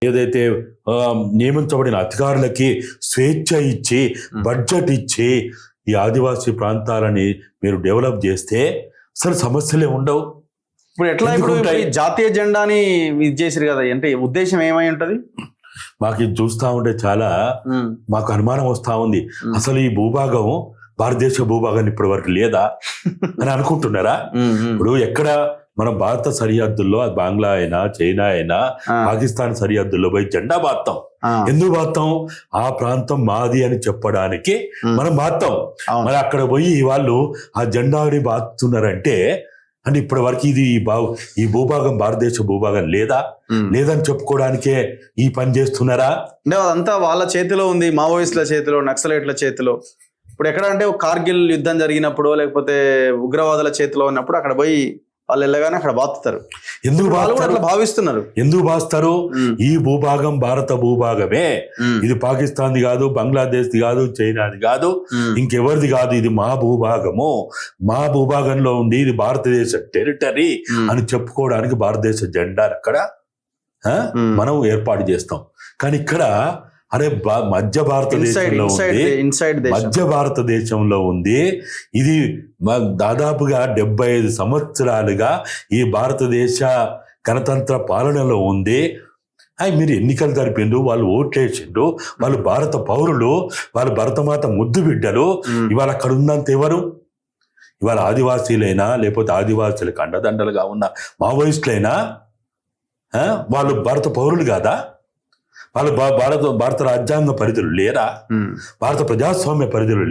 ఏదైతే నియమించబడిన అధికారులకి స్వేచ్ఛ ఇచ్చి బడ్జెట్ ఇచ్చి ఈ ఆదివాసీ ప్రాంతాలని మీరు డెవలప్ చేస్తే అసలు సమస్యలే ఉండవు. ఇప్పుడు ఎట్లా ఇప్పుడు జాతీయ జెండాని ఇది చేసిరు కదా, అంటే ఉద్దేశం ఏమై ఉంటది? మాకు ఇది చూస్తా ఉంటే చాలా మాకు అనుమానం వస్తా ఉంది. అసలు ఈ భూభాగం భారతదేశ భూభాగాన్ని ఇప్పటి వరకు లేదా అని అనుకుంటున్నారా? ఇప్పుడు ఎక్కడ మన భారత సరిహద్దుల్లో బంగ్లా అయినా చైనా అయినా పాకిస్తాన్ సరిహద్దుల్లో పోయి జెండా బాత్తాం. ఎందుకు బాత్తాం? ఆ ప్రాంతం మాది అని చెప్పడానికి మనం బాత్తాం. మరి అక్కడ పోయి వాళ్ళు ఆ జెండాని బాతున్నారంటే అంటే ఇప్పటి వరకు ఇది ఈ భూభాగం భారతదేశ భూభాగం లేదని చెప్పుకోవడానికే ఈ పని చేస్తున్నారా? అంటే అదంతా వాళ్ళ చేతిలో ఉంది, మావోయిస్టుల చేతిలో, నక్సలైట్ల చేతిలో. ఇప్పుడు ఎక్కడ అంటే కార్గిల్ యుద్ధం జరిగినప్పుడు లేకపోతే ఉగ్రవాదుల చేతిలో ఉన్నప్పుడు అక్కడ పోయి వాళ్ళు వెళ్ళగానే అక్కడ బాతుతారు. ఎందుకు అట్లా భావిస్తున్నారు? ఎందుకు బాస్తారు? ఈ భూభాగం భారత భూభాగమే. ఇది పాకిస్తాన్ది కాదు, బంగ్లాదేశ్ది కాదు, చైనాది కాదు, ఇంకెవరిది కాదు. ఇది మా భూభాగము, మా భూభాగంలో ఉంది, ఇది భారతదేశ టెరిటరీ అని చెప్పుకోవడానికి భారతదేశ జెండా అక్కడ మనం ఏర్పాటు చేస్తాం. కానీ ఇక్కడ అరే మధ్య భారతదేశంలో ఉంది, మధ్య భారతదేశంలో ఉంది. ఇది దాదాపుగా 75 సంవత్సరాలుగా ఈ భారతదేశ గణతంత్ర పాలనలో ఉంది. మీరు ఎన్నికలు జరిపిండు, వాళ్ళు ఓట్లేసిండు, వాళ్ళు భారత పౌరులు, వాళ్ళు భరతమాత ముద్దు బిడ్డలు. ఇవాళ అక్కడ ఉన్నంత ఎవరు? ఇవాళ ఆదివాసీలైనా లేకపోతే ఆదివాసీలకు అండదండలుగా ఉన్న మావోయిస్టులైనా వాళ్ళు భారత పౌరులు కాదా? వాళ్ళు భారత రాజ్యాంగ పరిధులు లేరా? భారత ప్రజాస్వామ్య పరిధులు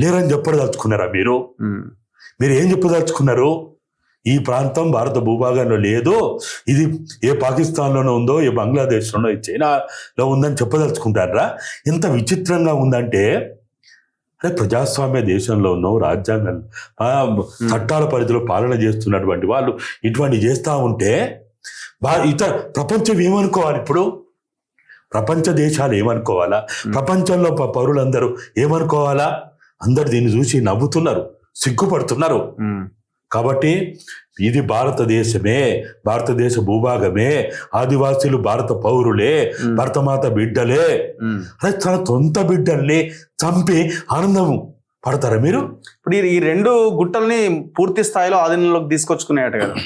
లేరని చెప్పదలుచుకున్నారా? మీరు ఏం చెప్పదలుచుకున్నారు? ఈ ప్రాంతం భారత భూభాగంలో లేదు, ఇది ఏ పాకిస్తాన్లోనో ఉందో, ఏ బంగ్లాదేశ్లోనో, ఏ చైనాలో ఉందని చెప్పదలుచుకుంటారా? ఎంత విచిత్రంగా ఉందంటే, అదే ప్రజాస్వామ్య దేశంలో ఉన్న రాజ్యాంగం చట్టాల పరిధిలో పాలన చేస్తున్నటువంటి వాళ్ళు ఇటువంటి చేస్తూ ఉంటే ఇతర ప్రపంచం ఏమనుకోవాలి? ఇప్పుడు ప్రపంచ దేశాలు ఏమనుకోవాలా? ప్రపంచంలో పౌరులందరూ ఏమనుకోవాలా? అందరు దీన్ని చూసి నవ్వుతున్నారు, సిగ్గుపడుతున్నారు. కాబట్టి ఇది భారతదేశమే, భారతదేశ భూభాగమే, ఆదివాసీలు భారత పౌరులే, భరతమాత బిడ్డలే. అదే తన సొంత బిడ్డల్ని చంపి ఆనందం పడతారా మీరు? ఇప్పుడు ఈ 2 గుట్టల్ని పూర్తి స్థాయిలో ఆధీనంలోకి తీసుకొచ్చుకున్నాయట కదా,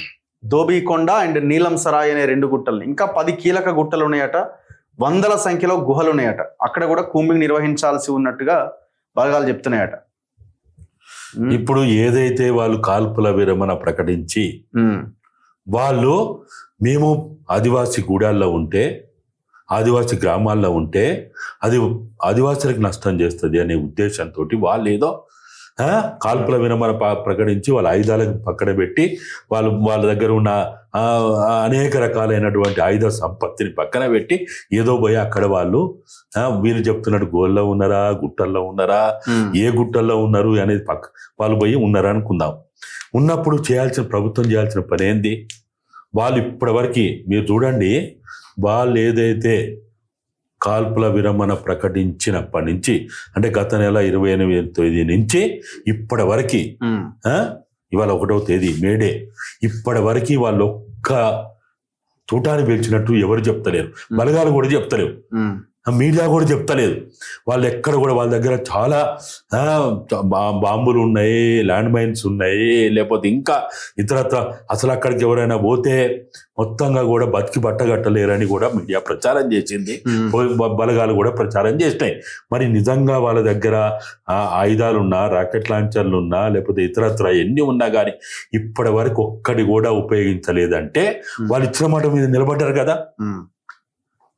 ధోబీకొండ అండ్ నీలం సరాయ్ అనే 2 గుట్టల్ని. ఇంకా 10 కీలక గుట్టలు ఉన్నాయట, వందల సంఖ్యలో గుహలు ఉన్నాయట. అక్కడ కూడా కూంబింగ్ నిర్వహించాల్సి ఉన్నట్టుగా బలగాలు చెప్తున్నాయట. ఇప్పుడు ఏదైతే వాళ్ళు కాల్పుల విరమణ ప్రకటించి వాళ్ళు మేము ఆదివాసీ గూడాల్లో ఉంటే, ఆదివాసీ గ్రామాల్లో ఉంటే అది ఆదివాసులకు నష్టం చేస్తుంది అనే ఉద్దేశంతో వాళ్ళు ఏదో కాల్పుల విరమణ ప్రకటించి వాళ్ళ ఆయుధాలకు పక్కన పెట్టి వాళ్ళ దగ్గర ఉన్న అనేక రకాలైనటువంటి ఆయుధ సంపత్తిని పక్కన పెట్టి ఏదో పోయి అక్కడ వీళ్ళు చెప్తున్నట్టు గోల్లో ఉన్నారా, గుట్టల్లో ఉన్నారా, ఏ గుట్టల్లో ఉన్నారు అనేది వాళ్ళు పోయి ఉన్నారా అనుకుందాం. ఉన్నప్పుడు ప్రభుత్వం చేయాల్సిన పని ఏంది? వాళ్ళు ఇప్పటివరకు మీరు చూడండి, వాళ్ళు ఏదైతే కాల్పుల విరమణ ప్రకటించినప్పటి నుంచి, అంటే గత నెల 28వ తేదీ నుంచి ఇప్పటి వరకు, ఇవాళ 1వ తేదీ మేడే, ఇప్పటి వరకు వాళ్ళు ఒక్క తూటాన్ని పేల్చినట్టు ఎవరు చెప్తలేరు. బలగాలు కూడా చెప్తలేవు, మీడియా కూడా చెప్తలేదు. వాళ్ళు ఎక్కడ కూడా వాళ్ళ దగ్గర చాలా బాంబులు ఉన్నాయి, ల్యాండ్ మైన్స్ ఉన్నాయి, లేకపోతే ఇంకా ఇతరత్ర అసలు అక్కడికి ఎవరైనా పోతే మొత్తంగా కూడా బతికి బట్టగట్టలేరని కూడా మీడియా ప్రచారం చేసింది, బలగాలు కూడా ప్రచారం చేసినాయి. మరి నిజంగా వాళ్ళ దగ్గర ఆయుధాలున్నా, రాకెట్ లాంచర్లున్నా, లేకపోతే ఇతరత్ర ఎన్ని ఉన్నా కానీ ఇప్పటి వరకు ఒక్కటి కూడా ఉపయోగించలేదంటే వాళ్ళు ఇచ్చిన మాట మీద నిలబడ్డారు కదా.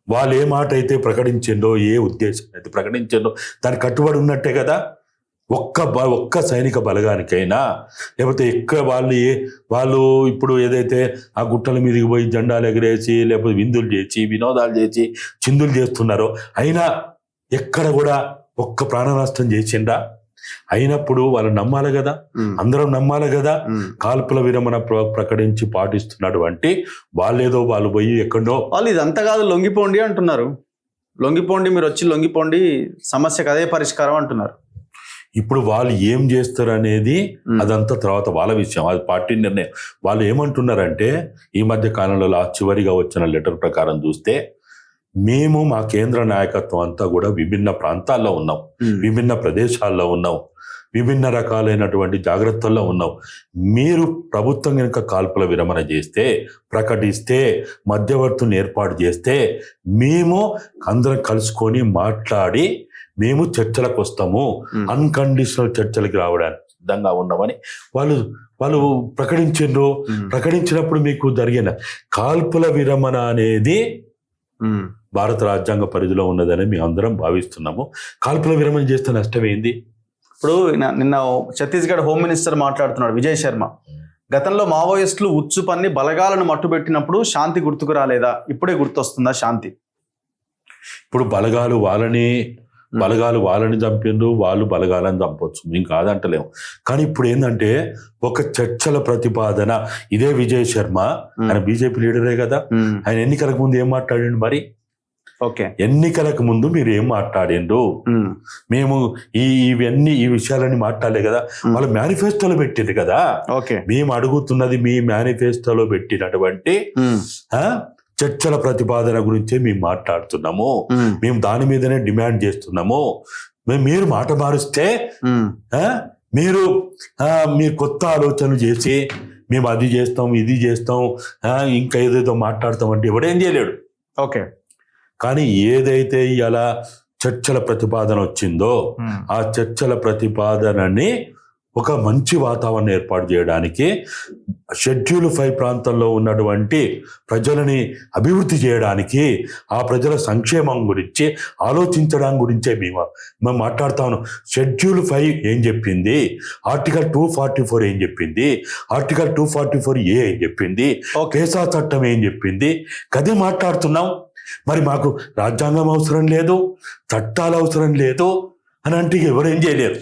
వాళ్ళు ఏ మాట అయితే ప్రకటించిందో, ఏ ఉద్దేశం అయితే ప్రకటించిందో దానికి కట్టుబడి ఉన్నట్టే కదా. ఒక్క సైనిక బలగానికైనా లేకపోతే ఎక్కడ వాళ్ళు ఇప్పుడు ఏదైతే ఆ గుట్టల మీదకి పోయి జెండాలు ఎగరేసి లేకపోతే విందులు చేసి వినోదాలు చేసి చిందులు చేస్తున్నారో అయినా ఎక్కడ కూడా ఒక్క ప్రాణ నష్టం చేసిండా? అయినప్పుడు వాళ్ళు నమ్మాలి కదా, అందరం నమ్మాలి కదా. కాల్పుల విరమణ ప్రకటించి పాటిస్తున్నటువంటి వాళ్ళు పోయి ఎక్కడో వాళ్ళు ఇదంతా కాదు లొంగిపోండి అంటున్నారు. లొంగిపోండి, మీరు వచ్చి లొంగిపోండి, సమస్యకు అదే పరిష్కారం అంటున్నారు. ఇప్పుడు వాళ్ళు ఏం చేస్తారు అనేది అదంతా తర్వాత వాళ్ళ విషయం, అది పార్టీ నిర్ణయం. వాళ్ళు ఏమంటున్నారంటే ఈ మధ్య కాలంలో చివరిగా వచ్చిన లెటర్ ప్రకారం చూస్తే మేము మా కేంద్ర నాయకత్వం అంతా కూడా విభిన్న ప్రాంతాల్లో ఉన్నాం, విభిన్న ప్రదేశాల్లో ఉన్నాం, విభిన్న రకాలైనటువంటి జాగ్రత్తల్లో ఉన్నాం. మీరు ప్రభుత్వం కనుక కాల్పుల విరమణ చేస్తే, ప్రకటిస్తే, మధ్యవర్తులను ఏర్పాటు చేస్తే మేము అందరం కలుసుకొని మాట్లాడి మేము చర్చలకు వస్తాము, అన్కండిషనల్ చర్చలకు రావడానికి సిద్ధంగా ఉన్నామని వాళ్ళు ప్రకటించారు. ప్రకటించినప్పుడు మీకు జరిగిన కాల్పుల విరమణ అనేది భారత రాజ్యాంగ పరిధిలో ఉన్నదని మేము అందరం భావిస్తున్నాము. కాల్పుల విరమణ చేస్తే నష్టం ఏంది? ఇప్పుడు నిన్న ఛత్తీస్గఢ్ హోమ్ మినిస్టర్ మాట్లాడుతున్నాడు, విజయ్ శర్మ. గతంలో మావోయిస్టులు ఉచ్చు పన్ని బలగాలను మట్టుబెట్టినప్పుడు శాంతి గుర్తుకు రాలేదా? ఇప్పుడే గుర్తొస్తుందా శాంతి? ఇప్పుడు బలగాలు వాళ్ళని చంపిండ్రు, వాళ్ళు బలగాలను చంపొచ్చు, మేము కాదంటలేము. కానీ ఇప్పుడు ఏంటంటే ఒక చర్చల ప్రతిపాదన. ఇదే విజయ్ శర్మ, ఆయన బీజేపీ లీడరే కదా, ఆయన ఎన్నికలకు ముందు ఏం మాట్లాడిండు మరి? ఓకే, ఎన్నికలకు ముందు మీరు ఏం మాట్లాడిండ్రు? మేము ఈ విషయాలన్నీ మాట్లాడలే కదా, వాళ్ళ మేనిఫెస్టోలో పెట్టిండ్రు కదా. ఓకే, మేము అడుగుతున్నది మీ మేనిఫెస్టోలో పెట్టినటువంటి చర్చల ప్రతిపాదన గురించే మేము మాట్లాడుతున్నాము. మేము దాని మీదనే డిమాండ్ చేస్తున్నాము. మీరు మాట మారుస్తే మీరు కొత్త ఆలోచనలు చేసి మేము అది చేస్తాం, ఇది చేస్తాం, ఇంకా ఏదేదో మాట్లాడతాం అంటే ఎవడేం చేయలేడు. ఓకే, కానీ ఏదైతే ఇలా చర్చల ప్రతిపాదన వచ్చిందో ఆ చర్చల ప్రతిపాదనని ఒక మంచి వాతావరణం ఏర్పాటు చేయడానికి, షెడ్యూల్ 5 ప్రాంతంలో ఉన్నటువంటి ప్రజలని అభివృద్ధి చేయడానికి, ఆ ప్రజల సంక్షేమం గురించి ఆలోచించడం గురించే మేము మాట్లాడుతాను. షెడ్యూల్ 5 ఏం చెప్పింది, ఆర్టికల్ 244 ఏం చెప్పింది, ఆర్టికల్ 244A ఏం చెప్పింది, కేసా చట్టం ఏం చెప్పింది, కదే మాట్లాడుతున్నాం. మరి మాకు రాజ్యాంగం అవసరం లేదు, చట్టాలు అవసరం లేదు అని అంటే ఎవరేం చేయలేరు.